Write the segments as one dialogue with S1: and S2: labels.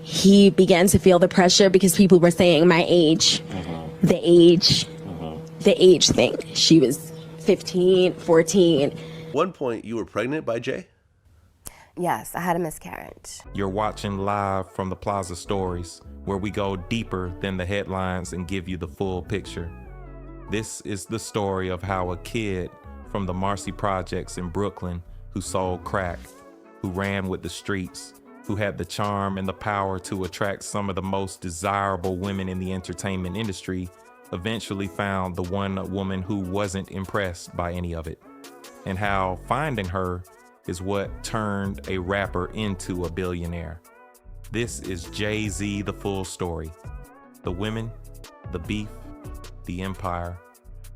S1: he began to feel the pressure because people were saying my age, the age thing. She was 15, 14.
S2: At one point, you were pregnant by Jay?
S3: Yes, I had a miscarriage.
S4: You're watching live from the Plaza Stories, where we go deeper than the headlines and give you the full picture. This is the story of how a kid from the Marcy Projects in Brooklyn who sold crack, who ran with the streets, who had the charm and the power to attract some of the most desirable women in the entertainment industry, eventually found the one woman who wasn't impressed by any of it, and how finding her is what turned a rapper into a billionaire. This is Jay-Z, the full story. The women, the beef, the empire,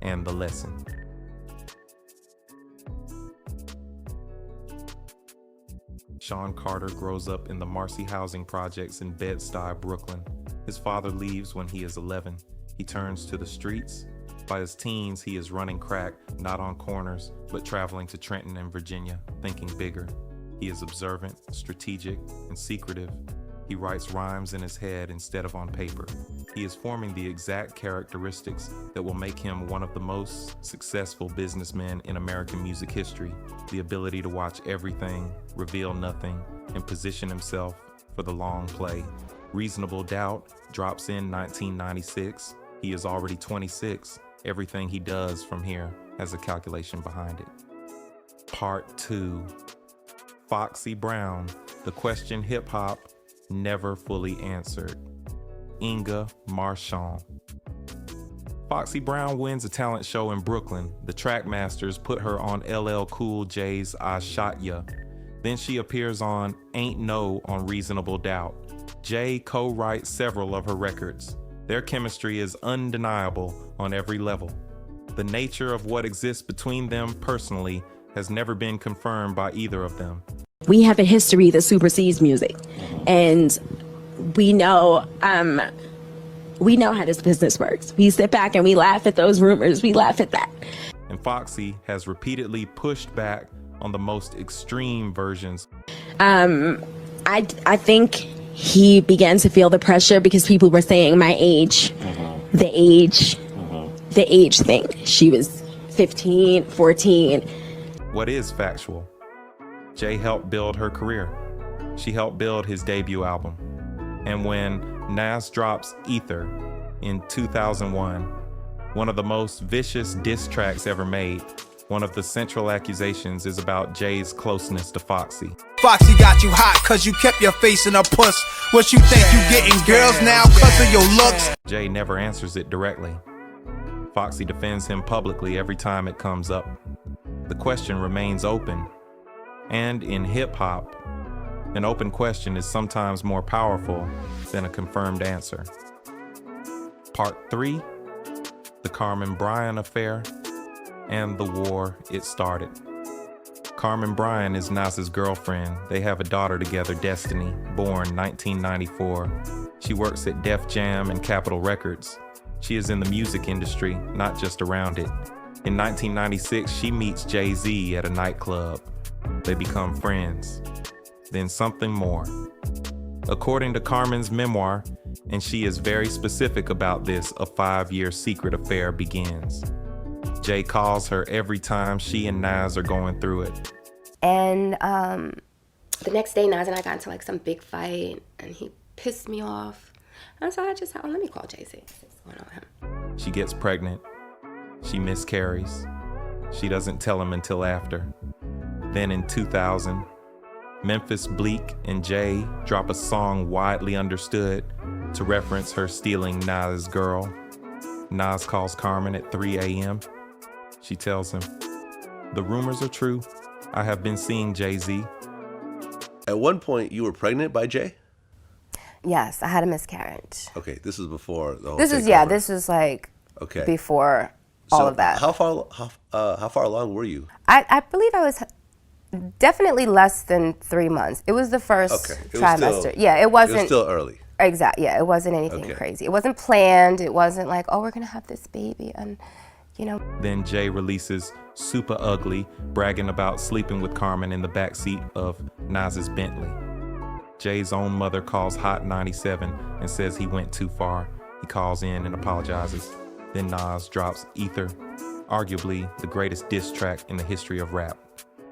S4: and the lesson. Sean Carter grows up in the Marcy housing projects in Bed-Stuy, Brooklyn. His father leaves when he is 11. He turns to the streets. By his teens, he is running crack, not on corners, but traveling to Trenton and Virginia, thinking bigger. He is observant, strategic, and secretive. He writes rhymes in his head instead of on paper. He is forming the exact characteristics that will make him one of the most successful businessmen in American music history. The ability to watch everything, reveal nothing, and position himself for the long play. Reasonable Doubt drops in 1996. He is already 26. Everything he does from here has a calculation behind it. Part 2. Foxy Brown, the question hip-hop never fully answered. Inga Marchand. Foxy Brown wins a talent show in Brooklyn. The Trackmasters put her on LL Cool J's I Shot Ya. Then she appears on Ain't No on Reasonable Doubt. Jay co-writes several of her records. Their chemistry is undeniable on every level. The nature of what exists between them personally has never been confirmed by either of them.
S1: We have a history that supersedes music, and we know how this business works. We sit back and we laugh at those rumors. We laugh at that.
S4: And Foxy has repeatedly pushed back on the most extreme versions.
S1: I think he began to feel the pressure because people were saying my age, the age thing. She was 15, 14.
S4: What is factual? Jay helped build her career. She helped build his debut album. And when Nas drops Ether in 2001, one of the most vicious diss tracks ever made, one of the central accusations is about Jay's closeness to Foxy.
S5: Foxy got you hot cause you kept your face in a puss. What you think, you getting girls now cause of your looks?
S4: Jay never answers it directly. Foxy defends him publicly every time it comes up. The question remains open. And in hip-hop, an open question is sometimes more powerful than a confirmed answer. Part 3, the Carmen Bryan affair and the war it started. Carmen Bryan is Nas's girlfriend. They have a daughter together, Destiny, born 1994. She works at Def Jam and Capitol Records. She is in the music industry, not just around it. In 1996, she meets Jay-Z at a nightclub. They become friends. Then something more. According to Carmen's memoir, and she is very specific about this, a 5-year secret affair begins. Jay calls her every time she and Nas are going through it.
S3: And the next day, Nas and I got into like some big fight, and he pissed me off. And so I just thought, let me call Jay-Z. What's going on with him?
S4: She gets pregnant. She miscarries. She doesn't tell him until after. Then in 2000, Memphis Bleek and Jay drop a song widely understood to reference her stealing Nas' girl. Nas calls Carmen at 3 a.m. She tells him, "The rumors are true. I have been seeing Jay-Z."
S2: At one point, you were pregnant by Jay?
S3: Yes, I had a miscarriage.
S2: Okay, this is before the whole
S3: This is
S2: takeover.
S3: this is like
S2: Okay.
S3: before all of that.
S2: How far along were you?
S3: I believe I was definitely less than 3 months. It was the first trimester. It wasn't.
S2: It was still early.
S3: Exactly. Yeah, it wasn't anything crazy. It wasn't planned. It wasn't like, oh, we're gonna have this baby, and you know.
S4: Then Jay releases Super Ugly, bragging about sleeping with Carmen in the backseat of Nas's Bentley. Jay's own mother calls Hot 97 and says he went too far. He calls in and apologizes. Then Nas drops Ether, arguably the greatest diss track in the history of rap.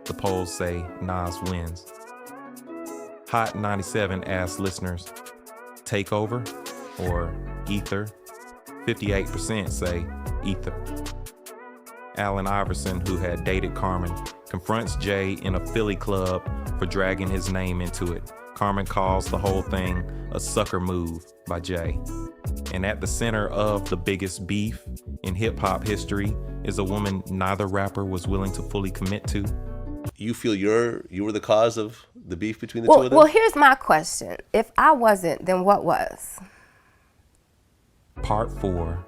S4: The polls say Nas wins. Hot 97 asks listeners, take over or Ether? 58% say Ether. Allen Iverson, who had dated Carmen, confronts Jay in a Philly club for dragging his name into it. Carmen calls the whole thing a sucker move by Jay. And at the center of the biggest beef in hip-hop history is a woman neither rapper was willing to fully commit to.
S2: You feel you were the cause of the beef between the two of them?
S3: Well, here's my question. If I wasn't, then what was?
S4: Part 4,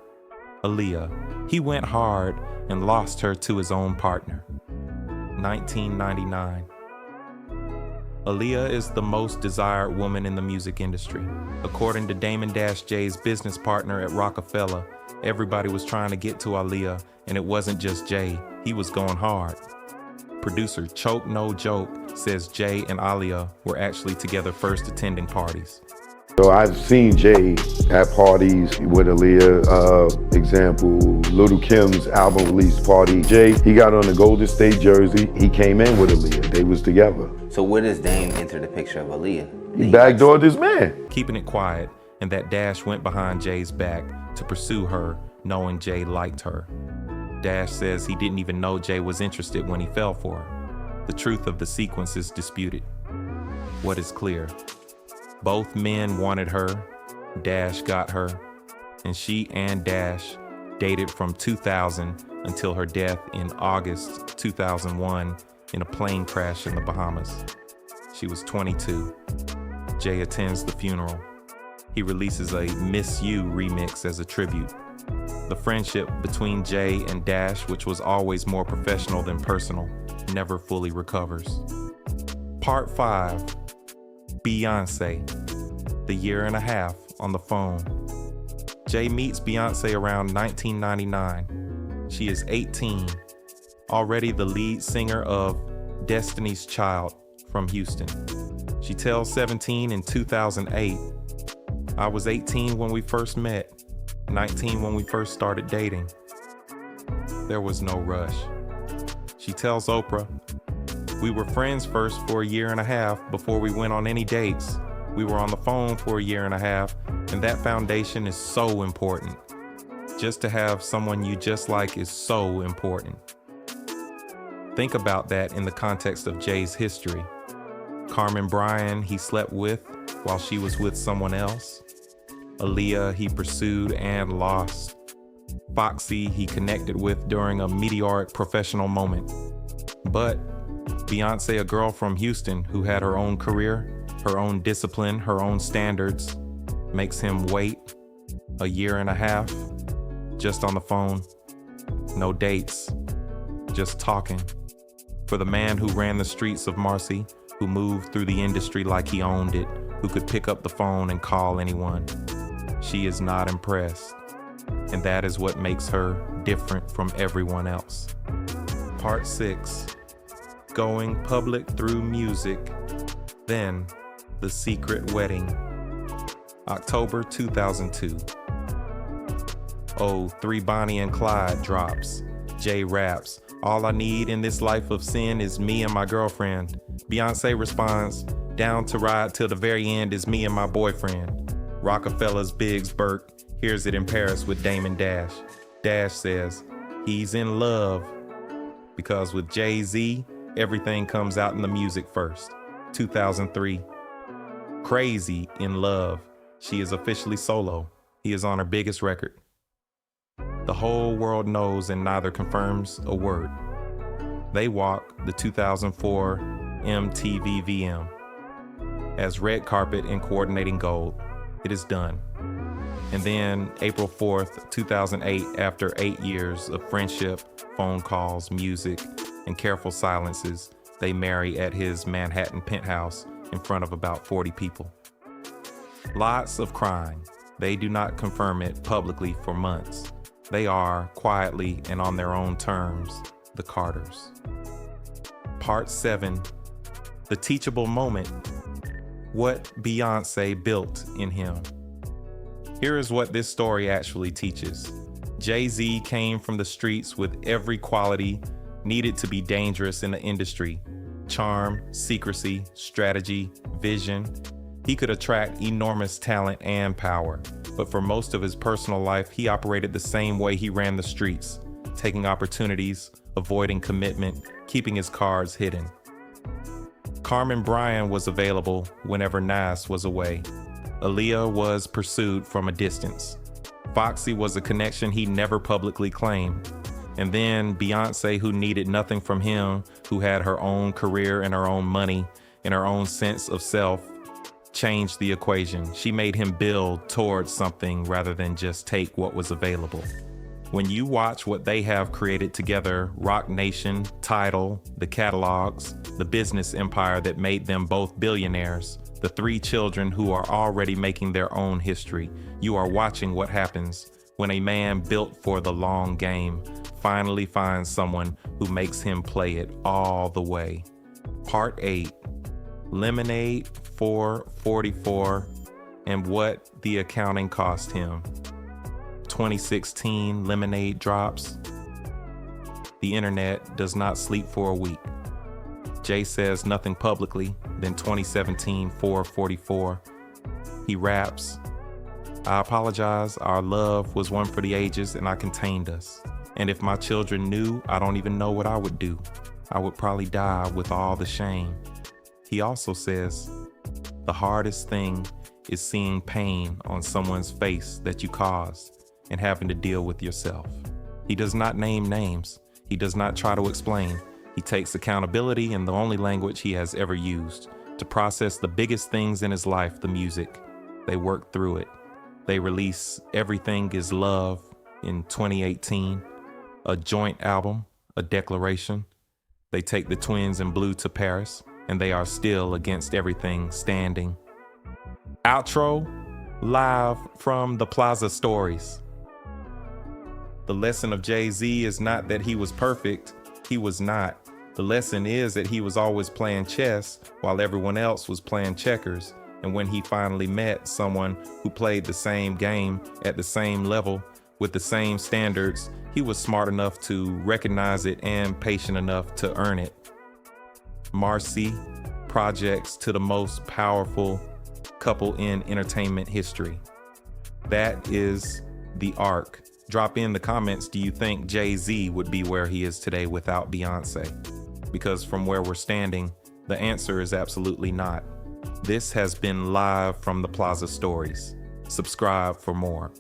S4: Aaliyah. He went hard and lost her to his own partner. 1999. Aaliyah is the most desired woman in the music industry. According to Damon Dash, Jay's business partner at Rockefeller, everybody was trying to get to Aaliyah, and it wasn't just Jay. He was going hard. Producer Choke No Joke says Jay and Aaliyah were actually together first attending parties.
S6: So I've seen Jay at parties with Aaliyah, example, Lil Kim's album release party. Jay, he got on the Golden State jersey. He came in with Aaliyah. They was together.
S7: So where does Dame enter the picture of Aaliyah?
S6: He backdoored this man.
S4: Keeping it quiet, and that Dash went behind Jay's back to pursue her, knowing Jay liked her. Dash says he didn't even know Jay was interested when he fell for her. The truth of the sequence is disputed. What is clear? Both men wanted her, Dash got her, and she and Dash dated from 2000 until her death in August 2001 in a plane crash in the Bahamas. She was 22. Jay attends the funeral. He releases a Miss You remix as a tribute. The friendship between Jay and Dash, which was always more professional than personal, never fully recovers. Part 5, Beyoncé, the year and a half on the phone. Jay meets Beyoncé around 1999. She is 18, already the lead singer of Destiny's Child from Houston. She tells 17 in 2008, I was 18 when we first met, 19 when we first started dating. There was no rush. She tells Oprah, we were friends first for a year and a half before we went on any dates. We were on the phone for a year and a half, and that foundation is so important. Just to have someone you just like is so important. Think about that in the context of Jay's history. Carmen Bryan he slept with while she was with someone else. Aaliyah he pursued and lost. Foxy he connected with during a meteoric professional moment. But Beyoncé, a girl from Houston who had her own career, her own discipline, her own standards, makes him wait a year and a half just on the phone. No dates, just talking. For the man who ran the streets of Marcy, who moved through the industry like he owned it, who could pick up the phone and call anyone, she is not impressed. And that is what makes her different from everyone else. Part 6, going public through music, then the secret wedding. October 2002. Oh, 3 Bonnie and Clyde drops. Jay raps, all I need in this life of sin is me and my girlfriend. Beyoncé responds, down to ride till the very end is me and my boyfriend. Rockefeller's Biggs Burke hears it in Paris with Damon Dash. Dash says, he's in love. Because with Jay-Z, everything comes out in the music first. 2003. Crazy in Love. She is officially solo. He is on her biggest record. The whole world knows and neither confirms a word. They walk the 2004 MTV VM. As red carpet and coordinating gold, it is done. And then April 4th, 2008, after 8 years of friendship, phone calls, music, and careful silences, they marry at his Manhattan penthouse in front of about 40 people. Lots of crying. They do not confirm it publicly for months. They are, quietly and on their own terms, the Carters. Part 7, the teachable moment. what Beyoncé built in him. Here is what this story actually teaches. Jay-Z came from the streets with every quality needed to be dangerous in the industry. Charm, secrecy, strategy, vision. He could attract enormous talent and power, but for most of his personal life, he operated the same way he ran the streets, taking opportunities, avoiding commitment, keeping his cards hidden. Carmen Bryan was available whenever Nas was away. Aaliyah was pursued from a distance. Foxy was a connection he never publicly claimed. And then Beyoncé, who needed nothing from him, who had her own career and her own money and her own sense of self, changed the equation. She made him build towards something rather than just take what was available. When you watch what they have created together, Roc Nation, Tidal, the catalogs, the business empire that made them both billionaires, the 3 children who are already making their own history, you are watching what happens when a man built for the long game finally finds someone who makes him play it all the way. Part 8, Lemonade 444, and what the accounting cost him. 2016 Lemonade drops. The internet does not sleep for a week. Jay says nothing publicly, then 2017 444. He raps, I apologize, our love was one for the ages and I contained us. And if my children knew, I don't even know what I would do. I would probably die with all the shame. He also says, the hardest thing is seeing pain on someone's face that you caused and having to deal with yourself. He does not name names. He does not try to explain. He takes accountability in the only language he has ever used to process the biggest things in his life, the music. They work through it. They release Everything Is Love in 2018, a joint album, a declaration. They take the twins in blue to Paris, and they are still against everything standing. Outro, live from the Plaza Stories. The lesson of Jay-Z is not that he was perfect. He was not. The lesson is that he was always playing chess while everyone else was playing checkers. And when he finally met someone who played the same game at the same level with the same standards, he was smart enough to recognize it and patient enough to earn it. Marcy Projects to the most powerful couple in entertainment history. That is the arc. Drop in the comments, do you think Jay-Z would be where he is today without Beyoncé? Because from where we're standing, the answer is absolutely not. This has been live from the Plaza Stories. Subscribe for more.